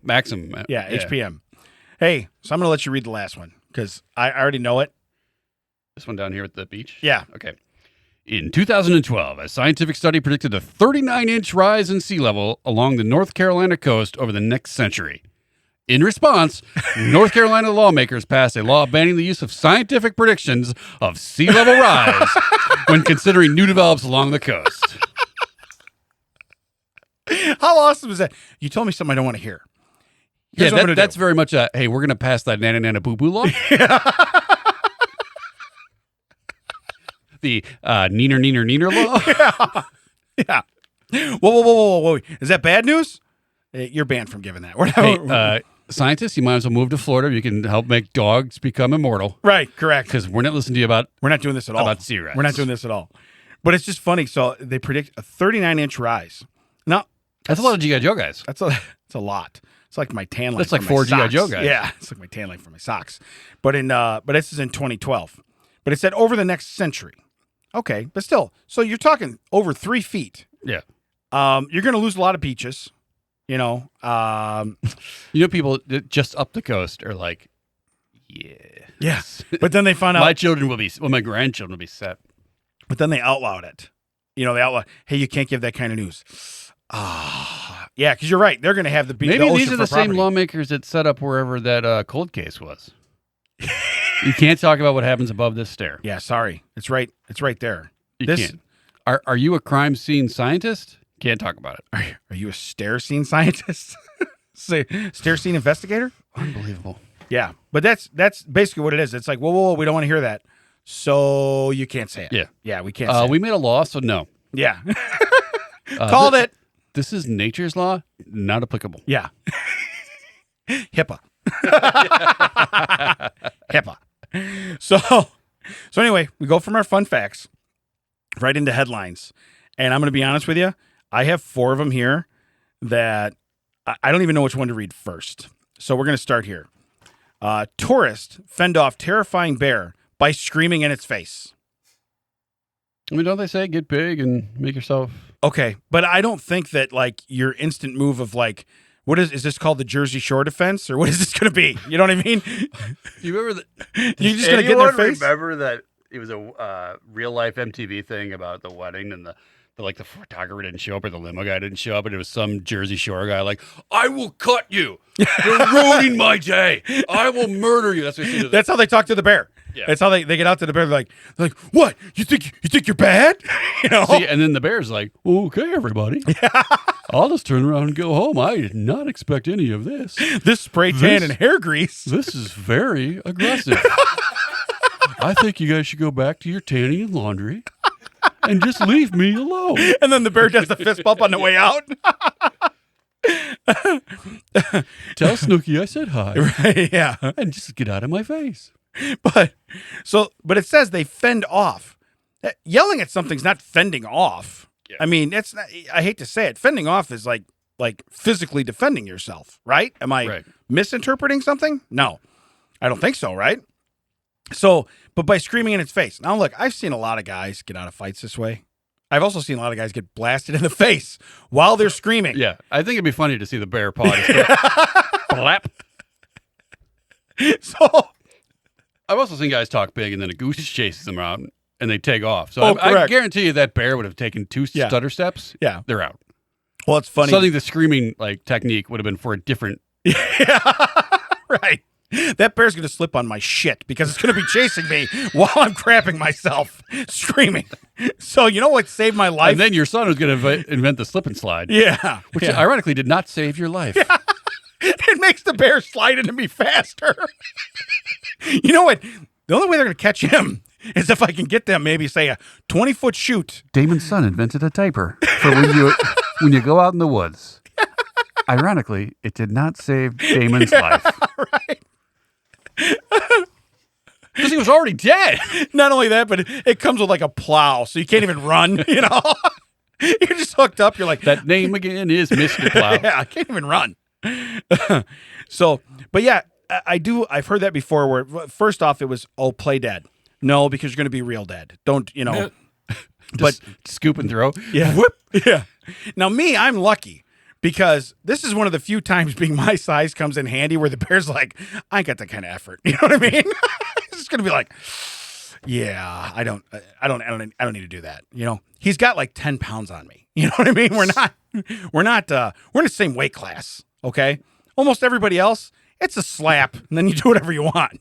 Maxim. Yeah, HPM. Hey, so I'm going to let you read the last one because I already know it. This one down here at the beach? Yeah. Okay. In 2012, a scientific study predicted a 39-inch rise in sea level along the North Carolina coast over the next century. In response, North Carolina lawmakers passed a law banning the use of scientific predictions of sea level rise when considering new develops along the coast. How awesome is that? You told me something I don't want to hear. Here's what I'm gonna That's do. very much a, hey, we're going to pass that nana nana boo boo law. The neener neener neener law. Yeah. Whoa. Is that bad news? You're banned from giving that. We're not, Hey, scientists, you might as well move to Florida. You can help make dogs become immortal. right, correct. Because we're not listening to you about We're not doing this at all. about sea rise. We're not doing this at all. But it's just funny. So they predict a 39-inch rise. Now, That's a lot of G.I. Joe guys. that's a lot. It's like my tan line. That's like for 4 my G.I. socks. Joe guys. Yeah, it's like my tan line for my socks. But this is in 2012. But it said over the next century. Okay, but still, so you're talking over 3 feet. Yeah. You're going to lose a lot of beaches. You know, People just up the coast are like, yeah. But then they found out. my children will be, my grandchildren will be set. But then they outlawed it. They outlawed. Hey, you can't give that kind of news. Yeah, because you're right. They're going to have the beach. Maybe these are the same lawmakers that set up wherever that cold case was. You can't talk about what happens above this stair. Yeah, sorry. It's right. It's right there. You can't. Are you a crime scene scientist? Can't talk about it. Are you a stair scene scientist? Say stair scene investigator? Unbelievable. Yeah, but that's basically what it is. It's like, whoa, we don't want to hear that, so you can't say it. Yeah, we can't. Say We it. made a law, so no. Yeah, called it. This is nature's law, not applicable. Yeah, HIPAA. HIPAA. So anyway, we go from our fun facts right into headlines, and I'm going to be honest with you. I have 4 of them here that I don't even know which one to read first. So we're going to start here. Tourist fend off terrifying bear by screaming in its face. I mean, don't they say get big and make yourself... Okay, but I don't think that like your instant move of like, what is this called, the Jersey Shore defense, or what is this going to be? You know what I mean? You remember You're just going to get in their face? Remember that it was a real life MTV thing about the wedding and the photographer didn't show up or the limo guy didn't show up and it was some Jersey Shore guy like, I will cut you. You're ruining my day. I will murder you. That's what he said. That's how they talk to the bear. Yeah. That's how they get out to the bear. They're like, what? You think you're bad? See, and then the bear's like, okay, everybody. I'll just turn around and go home. I did not expect any of this. This spray tan and hair grease. This is very aggressive. I think you guys should go back to your tanning and laundry and just leave me alone. And then the bear does the fist bump on the way out. Tell Snooky I said hi. Right, yeah. And just get out of my face. But it says they fend off. Yelling at something's not fending off. Yeah. I mean, I hate to say it. Fending off is like like physically defending yourself, right? Am I misinterpreting something? No, I don't think so, right? So, but by screaming in its face. Now, look, I've seen a lot of guys get out of fights this way. I've also seen a lot of guys get blasted in the face while they're screaming. Yeah, I think it'd be funny to see the bear paw. Blap. So, I've also seen guys talk big and then a goose chases them out and they take off. So I guarantee you that bear would have taken 2 stutter steps. Yeah. They're out. Well, it's funny. Something the screaming like technique would have been for a different. Yeah, right. That bear's going to slip on my shit because it's going to be chasing me while I'm crapping myself, screaming. So you know what saved my life? And then your son was going to invent the slip and slide. Yeah. Which ironically did not save your life. Yeah. It makes the bear slide into me faster. You know what? The only way they're going to catch him is if I can get them maybe, say, a 20-foot chute. Damon's son invented a diaper for when you go out in the woods. Ironically, it did not save Damon's life. Right. Because he was already dead. Not only that, but it comes with like a plow, so you can't even run, you know? You're just hooked up. You're like... That name again is Mr. Plow. Yeah, I can't even run. So, but yeah, I've heard that before where, first off, it was, play dead. No, because you're going to be real dead. Don't, But scoop and throw. Yeah. Whoop. Yeah. Now, me, I'm lucky. Because this is one of the few times being my size comes in handy where the bear's like, I ain't got that kind of effort. You know what I mean? It's just gonna be like, yeah, I don't need to do that. He's got like 10 pounds on me. You know what I mean? We're in the same weight class. Okay. Almost everybody else, it's a slap, and then you do whatever you want.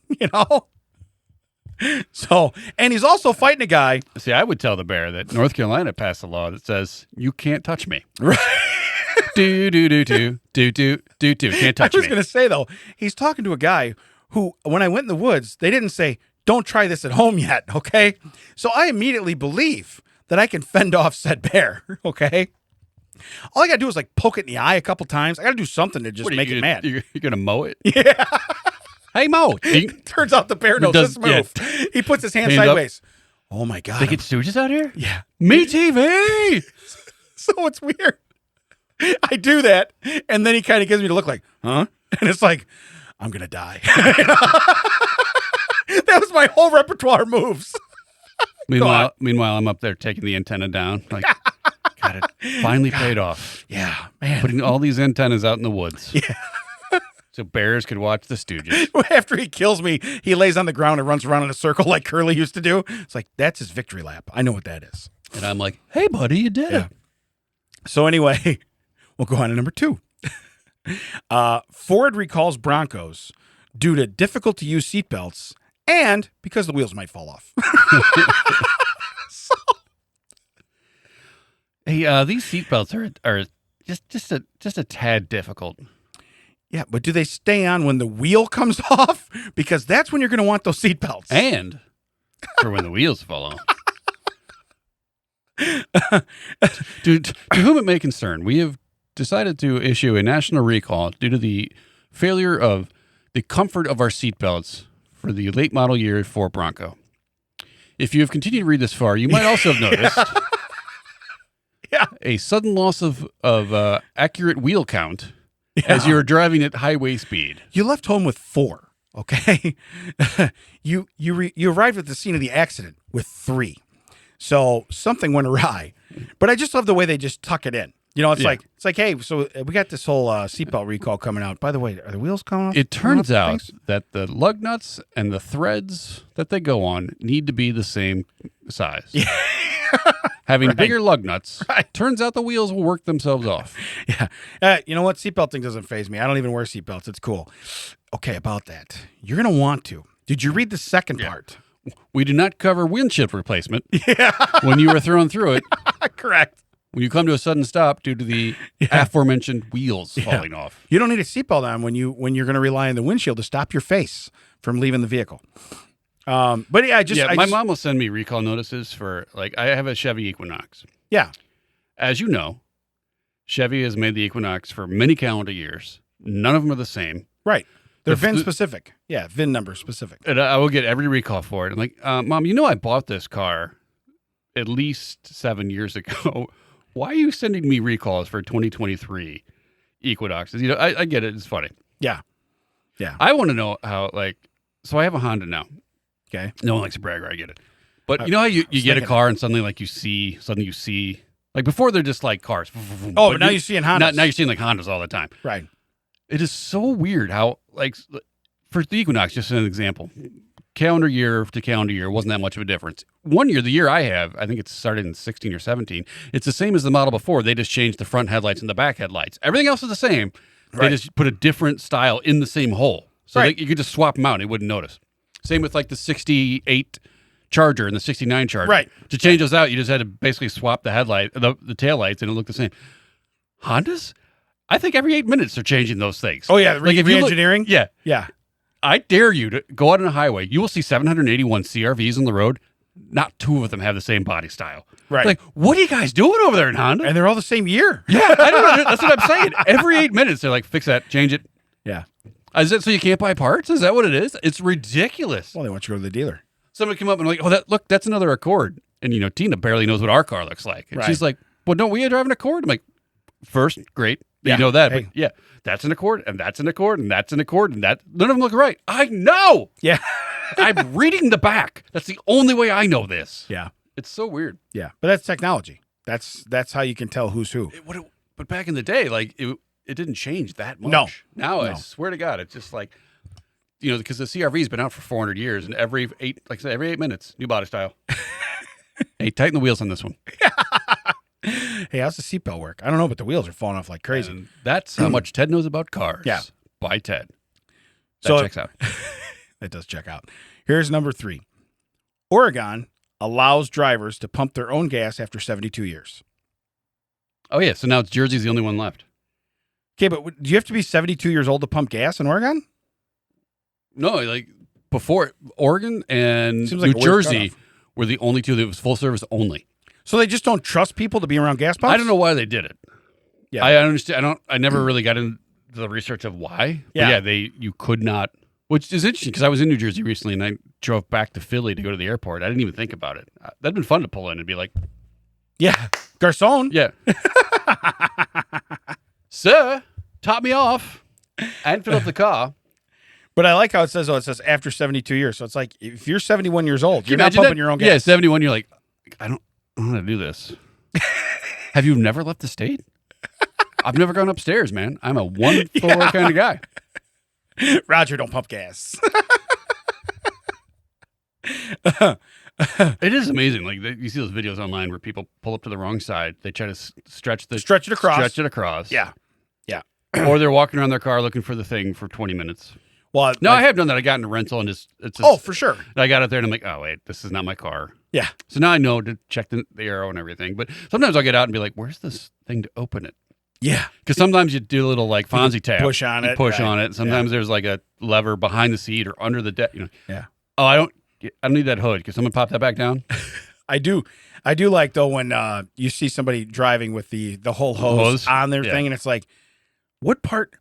So, and he's also fighting a guy. See, I would tell the bear that North Carolina passed a law that says you can't touch me. Right. Do. Can't touch me. I was going to say, though, he's talking to a guy who, when I went in the woods, they didn't say, don't try this at home yet, okay? So I immediately believe that I can fend off said bear, okay? All I got to do is, like, poke it in the eye a couple times. I got to do something to just make it mad. You're going to mow it? Yeah. Hey, mow. Turns out the bear knows this move. Yeah. He puts his hand sideways. Up. Oh, my God. They get stooges out here? Yeah. Me TV! So it's weird. I do that, and then he kind of gives me the look like, huh? And it's like, I'm going to die. That was my whole repertoire of moves. Meanwhile, I'm up there taking the antenna down. Like, got it. Finally paid off. Yeah, man. Putting all these antennas out in the woods. Yeah. So bears could watch the Stooges. After he kills me, he lays on the ground and runs around in a circle like Curly used to do. It's like, that's his victory lap. I know what that is. And I'm like, hey, buddy, you did it. So anyway... We'll go on to number 2. Ford recalls Broncos due to difficult to use seatbelts and because the wheels might fall off. Hey, these seatbelts are just a tad difficult. Yeah, but do they stay on when the wheel comes off? Because that's when you're going to want those seatbelts. And for when the wheels fall off. To whom it may concern, we have decided to issue a national recall due to the failure of the comfort of our seatbelts for the late model year Ford Bronco. If you have continued to read this far, you might also have noticed a sudden loss of accurate wheel count as you're driving at highway speed. You left home with 4, okay? You arrived at the scene of the accident with 3. So something went awry. But I just love the way they just tuck it in. It's like, hey, so we got this whole seatbelt recall coming out. By the way, are the wheels coming off? It turns out that the lug nuts and the threads that they go on need to be the same size. Yeah. Having bigger lug nuts, turns out the wheels will work themselves off. Yeah. You know what? Seatbelt thing doesn't faze me. I don't even wear seatbelts. It's cool. Okay, about that. You're going to want to. Did you read the second part? We do not cover windshield replacement when you were thrown through it. Correct. When you come to a sudden stop due to the aforementioned wheels falling off. You don't need a seatbelt on when you're going to rely on the windshield to stop your face from leaving the vehicle. But yeah, my mom will send me recall notices for, like, I have a Chevy Equinox. Yeah. As you know, Chevy has made the Equinox for many calendar years. None of them are the same. Right. They're VIN specific. Yeah, VIN number specific. And I will get every recall for it. I'm like, Mom, I bought this car at least 7 years ago. Why are you sending me recalls for 2023 Equinoxes. You know, I get it. It's funny. Yeah. I want to know how, like, so I have a Honda now. Okay. No one likes a bragger. I get it. But you know how you get a car and suddenly, like, you see, like, before they're just like cars. Oh, but now you're seeing Hondas. Now you're seeing like Hondas all the time. Right. It is so weird how, like, for the Equinox, just as an example, calendar year to calendar year wasn't that much of a difference. One year, the year I have, I think it started in 16 or 17, it's the same as the model before. They just changed the front headlights and the back headlights. Everything else is the same. They just put a different style in the same hole. So you could just swap them out and you wouldn't notice. Same with like the 68 Charger and the 69 Charger. Right. To change those out, you just had to basically swap the headlight, the tail lights, and it looked the same. Hondas? I think every 8 minutes they're changing those things. Oh, yeah. Like if you re-engineering? Yeah. Yeah. I dare you to go out on a highway. You will see 781 CRVs on the road. Not two of them have the same body style. Right. Like, what are you guys doing over there in Honda? And they're all the same year. Yeah, I don't know. That's what I'm saying. Every 8 minutes, they're like, fix that, change it. Yeah. Is it so you can't buy parts? Is that what it is? It's ridiculous. Well, they want you to go to the dealer. Somebody come up and like, oh, that's another Accord. And, you know, Tina barely knows what our car looks like. And she's like, well, don't we drive an Accord? I'm like, first, great. You know that. Hey. But yeah, that's an Accord, and that's an Accord, and that's an Accord, and that. None of them look right. I know. Yeah. I'm reading the back. That's the only way I know this. Yeah. It's so weird. Yeah. But that's technology. That's how you can tell who's who. But back in the day, like, it didn't change that much. No. Now, I swear to God, it's just like, you know, because the CRV's been out for 400 years, and every 8 minutes, new body style. Hey, tighten the wheels on this one. Hey, how's the seatbelt work? I don't know, but the wheels are falling off like crazy. And that's how much Ted knows about cars. Yeah. By Ted. That checks out. That does check out. Here's number 3. Oregon allows drivers to pump their own gas after 72 years. Oh, yeah. So now Jersey's the only one left. Okay, but do you have to be 72 years old to pump gas in Oregon? No, like before Oregon and Seems like New Jersey were the only two that was full service only. So they just don't trust people to be around gas pumps? I don't know why they did it. Yeah. I understand. I never really got into the research of why. Yeah. But yeah, you could not, which is interesting because I was in New Jersey recently and I drove back to Philly to go to the airport. I didn't even think about it. That'd been fun to pull in and be like, yeah, garçon. Yeah. Sir, top me off and fill up the car. But I like how it says after 72 years. So it's like, if you're 71 years old, you're not pumping your own gas. Yeah, 71, you're like, I don't know how to do this. Have you never left the state? I've never gone upstairs, man. I'm a one floor kind of guy. Roger, don't pump gas. It is amazing. Like you see those videos online where people pull up to the wrong side. They try to stretch it across. Yeah. Or they're walking around their car looking for the thing for 20 minutes. Well, no, I have done that. I got in a rental and it's for sure. I got out there and I'm like, oh wait, this is not my car. Yeah. So now I know to check the arrow and everything. But sometimes I'll get out and be like, where's this thing to open it? Yeah. Because sometimes you do a little like Fonzie tab. Push on it. On it. Sometimes there's like a lever behind the seat or under the deck. You know. Yeah. Oh, I don't need that hood. Can someone pop that back down? I do like though when you see somebody driving with the whole hose on their thing and it's like, what part?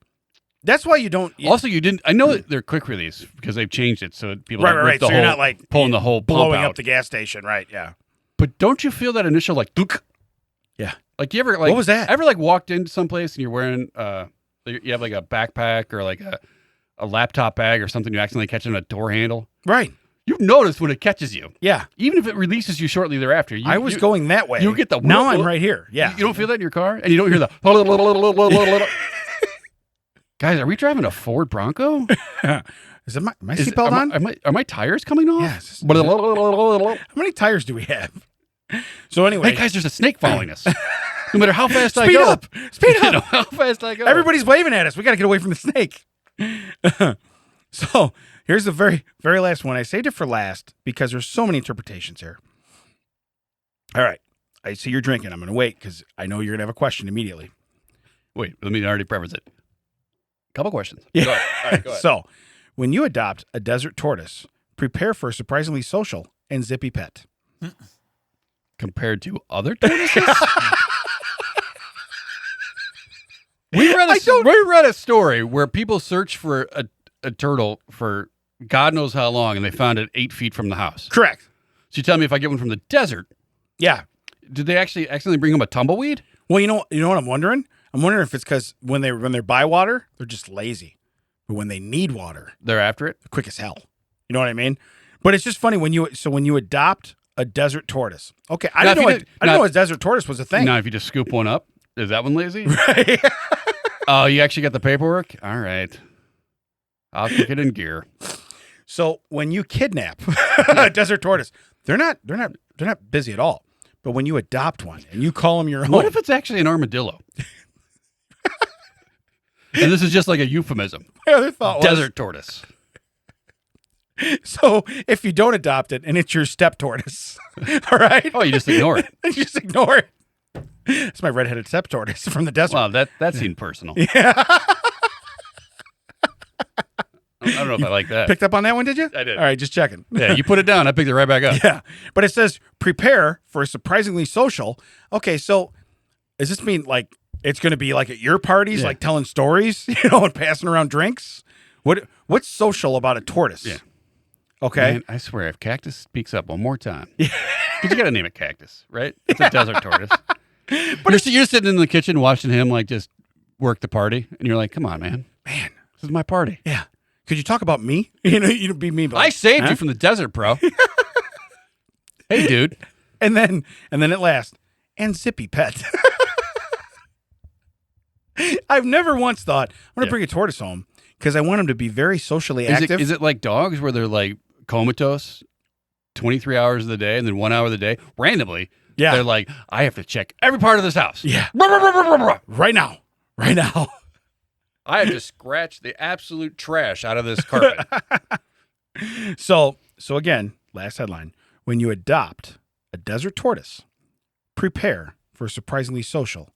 That's why you don't. Also, you didn't. I know that they're quick release because they've changed it so people don't rip the so you're not like pulling the whole blowing pump out. up the gas station, right? Yeah. But don't you feel that initial like dunk? Yeah. Like you ever like what was that? Ever like walked into someplace and you're wearing you have like a backpack or like a laptop bag or something you accidentally catch on a door handle? Right. You notice when it catches you. Yeah. Even if it releases you shortly thereafter. I was going that way. You get the now I'm right here. Yeah. You don't feel that in your car and you don't hear the Guys, are we driving a Ford Bronco? Is it my seatbelt on? Are my tires coming off? Yes. How many tires do we have? So anyway. Hey guys, there's a snake following us. No matter how fast I go. Speed up. You know, how fast I go. Everybody's waving at us. We got to get away from the snake. So here's the very, very last one. I saved it for last because there's so many interpretations here. All right. I see you're drinking. I'm going to wait because I know you're going to have a question immediately. Wait, let me already preface it. Couple questions. Yeah. Go ahead. All right, go ahead. So, when you adopt a desert tortoise, prepare for a surprisingly social and zippy pet. Compared to other tortoises? We read a story where people searched for a turtle for God knows how long, and they found it 8 feet from the house. Correct. So you tell me if I get one from the desert, yeah, did they actually accidentally bring him a tumbleweed? Well, you know what I'm wondering? I'm wondering if it's because when they're by water, they're just lazy. But when they need water, They're after it. they're quick as hell. You know what I mean? But it's just funny when you adopt a desert tortoise. Okay, I didn't know a desert tortoise was a thing. Now, if you just scoop one up, is that one lazy? Right. Oh, you actually got the paperwork? All right. I'll kick it in gear. So when you kidnap a desert tortoise, they're not busy at all. But when you adopt one and you call them your own, What if it's actually an armadillo? And this is just like a euphemism. my other thought was, Desert tortoise. so if you don't adopt it and it's your step tortoise, all right? Oh, you just ignore it. You just ignore it. It's my redheaded step tortoise from the desert. Wow, that seemed personal. Yeah. I don't know if I like that. Picked up on that one, did you? I did. All right, just checking. Yeah, you put it down. I picked it right back up. Yeah. But it says prepare for a surprisingly social. Okay, so does this mean like it's going to be like at your parties, Yeah. like telling stories, and passing around drinks? What's social about a tortoise? Yeah. Okay. Man, I swear, if Cactus speaks up one more time, because you got to name it Cactus, right? It's a desert tortoise. But you're sitting in the kitchen watching him like just work the party, and you're like, "Come on, man, this is my party." Yeah. Could you talk about me? You'd be me. But I saved you from the desert, bro. Hey, dude. And then at last, and Zippy Pet. I've never once thought I'm going to bring a tortoise home because I want him to be very socially active. Is it like dogs where they're like comatose 23 hours of the day and then 1 hour of the day randomly? Yeah. They're like, I have to check every part of this house. Yeah. Right now. I have to scratch the absolute trash out of this carpet. So again, last headline. When you adopt a desert tortoise, prepare for a surprisingly social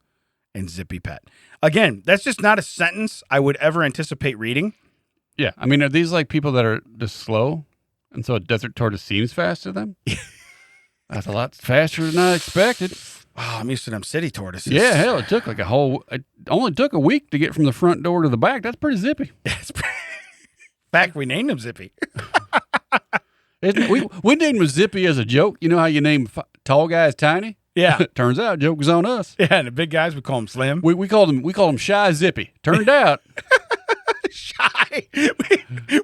and zippy pet. Again, that's just not a sentence I would ever anticipate reading. Yeah. I mean, are these like people that are just slow? And so a desert tortoise seems fast to them? That's a lot faster than I expected. Oh, I'm used to them city tortoises. Yeah, hell, it took like it only took a week to get from the front door to the back. That's pretty zippy. In fact, we named him Zippy. We named him Zippy as a joke. You know how you name tall guys tiny? Yeah. Turns out, joke was on us. Yeah, and the big guys, we call him Slim. We called him Shy Zippy. Turned out, Shy.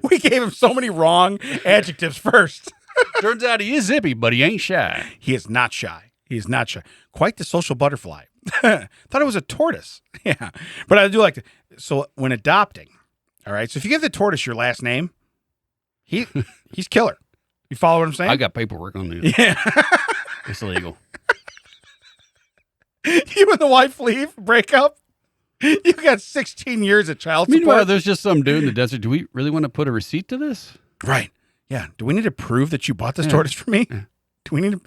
We gave him so many wrong adjectives first. turns out he is zippy, but he ain't shy. He is not shy. He is not shy. Quite the social butterfly. Thought it was a tortoise. Yeah. But I do like to. So when adopting, all right, so if you give the tortoise your last name, he's killer. You follow what I'm saying? I got paperwork on this. Yeah. It's illegal. You and the wife leave, break up. You got 16 years of child Meanwhile, support. there's just some dude in the desert. Do we really want to put a receipt to this? Right. Yeah. Do we need to prove that you bought this Yeah. tortoise for me? Yeah. Do we need to?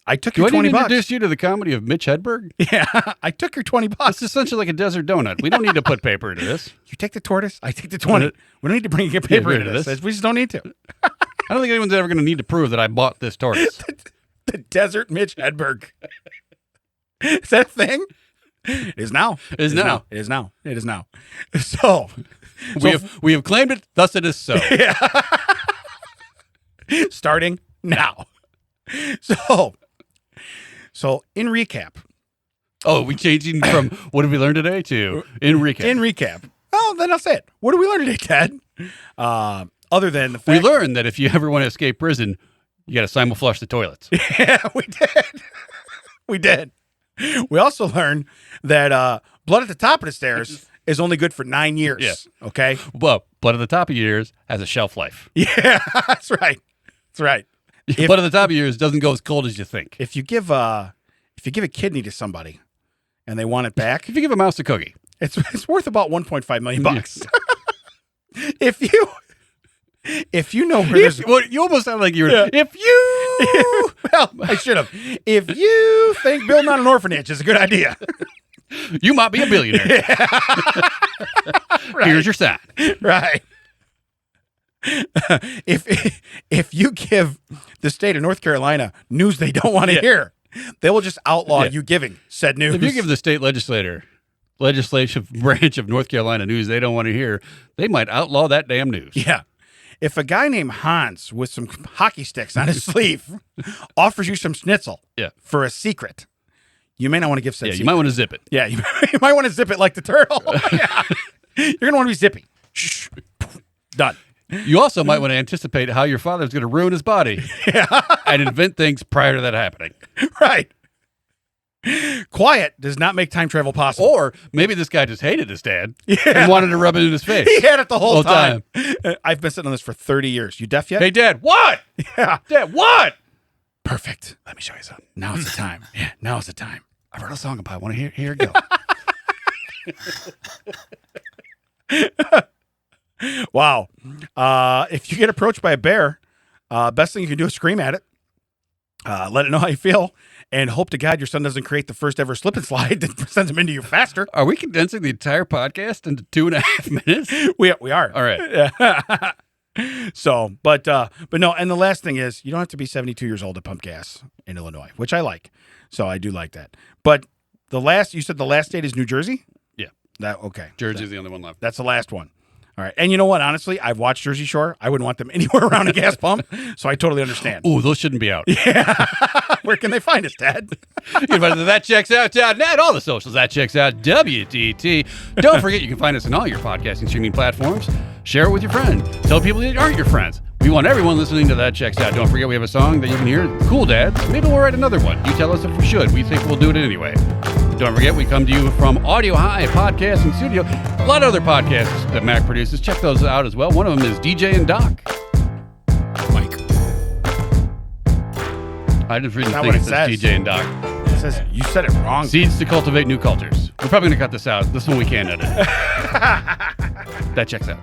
I took Do your I need $20. to introduce you to the comedy of Mitch Hedberg? Yeah. I took your $20. It's essentially like a desert donut. We don't need to put paper into this. You take the tortoise. I take the 20. We don't need to bring your paper Yeah, into this. this. We just don't need to. I don't think anyone's ever going to need to prove that I bought this tortoise. The desert Mitch Hedberg. Is that a thing? It is now. It is now. It is now. It is now. So We have claimed it, thus it is so. starting now. So in recap. Oh, we changing from what did we learn today to in recap. In recap. Well, then I'll say it. What did we learn today, Ted? Other than the fact We learned that if you ever want to escape prison, you got to simul-flush the toilets. Yeah, we did. We did. We also learned that blood at the top of the stairs is only good for 9 years. Yeah. Okay. Well, blood at the top of yours has a shelf life. Yeah, that's right. That's right. Blood at the top of yours doesn't go as cold as you think. If you give a kidney to somebody and they want it back, If you give a mouse a cookie, it's worth about $1.5 million bucks. If you know where there's you almost sound like you were. Yeah. If you, well, I should have. If you think building on an orphanage is a good idea, you might be a billionaire. Right. Here's your sign. Right. If you give the state of North Carolina news they don't want to Yeah. hear, they will just outlaw Yeah. you giving said news. If you give the state legislative branch of North Carolina news they don't want to hear, they might outlaw that damn news. yeah. If a guy named Hans with some hockey sticks on his sleeve offers you some schnitzel Yeah. for a secret, you may not want to give said Yeah, you secret. might want to zip it. Yeah, you might want to zip it like the turtle. Yeah. You're going to want to be zippy. Shh. Done. You also might want to anticipate how your father's going to ruin his body and invent things prior to that happening. Right. Quiet does not make time travel possible. Or maybe this guy just hated his dad and wanted to rub it in his face. He had it the whole Whole time. I've been sitting on this for 30 years. You deaf yet? Hey, Dad, what? Yeah. Dad, what? Perfect. Let me show you something. Now is the time. Yeah, now is the time. I wrote a song about it. Want to hear it go? Wow. If you get approached by a bear, best thing you can do is scream at it. Let it know how you feel, and hope to God your son doesn't create the first ever slip and slide that sends him into you faster. Are we condensing the entire podcast into 2.5 minutes? We are. All right. So, but no, and the last thing is you don't have to be 72 years old to pump gas in Illinois, which I like. So I do like that. But you said the last state is New Jersey? Yeah. Okay. Jersey's the only one left. That's the last one. All right. And you know what? Honestly, I've watched Jersey Shore. I wouldn't want them anywhere around a gas pump. So I totally understand. Oh, those shouldn't be out. Yeah. Where can they find us, Dad? You can find us at thatchecksout.net, all the socials, That Checks Out, WTT. Don't forget you can find us on all your podcasting streaming platforms. Share it with your friends. Tell people that aren't your friends. We want everyone listening to That Checks Out. Don't forget we have a song that you can hear. Cool, Dads. Maybe we'll write another one. You tell us if we should. We think we'll do it anyway. Don't forget, we come to you from Audio High Podcasting Studio. A lot of other podcasts that Mac produces. Check those out as well. One of them is DJ and Doc. Mike. I just read the Not thing what that it says says. DJ and Doc. It says you said it wrong. Seeds to cultivate new cultures. We're probably going to cut this out. This one we can't edit. That checks out.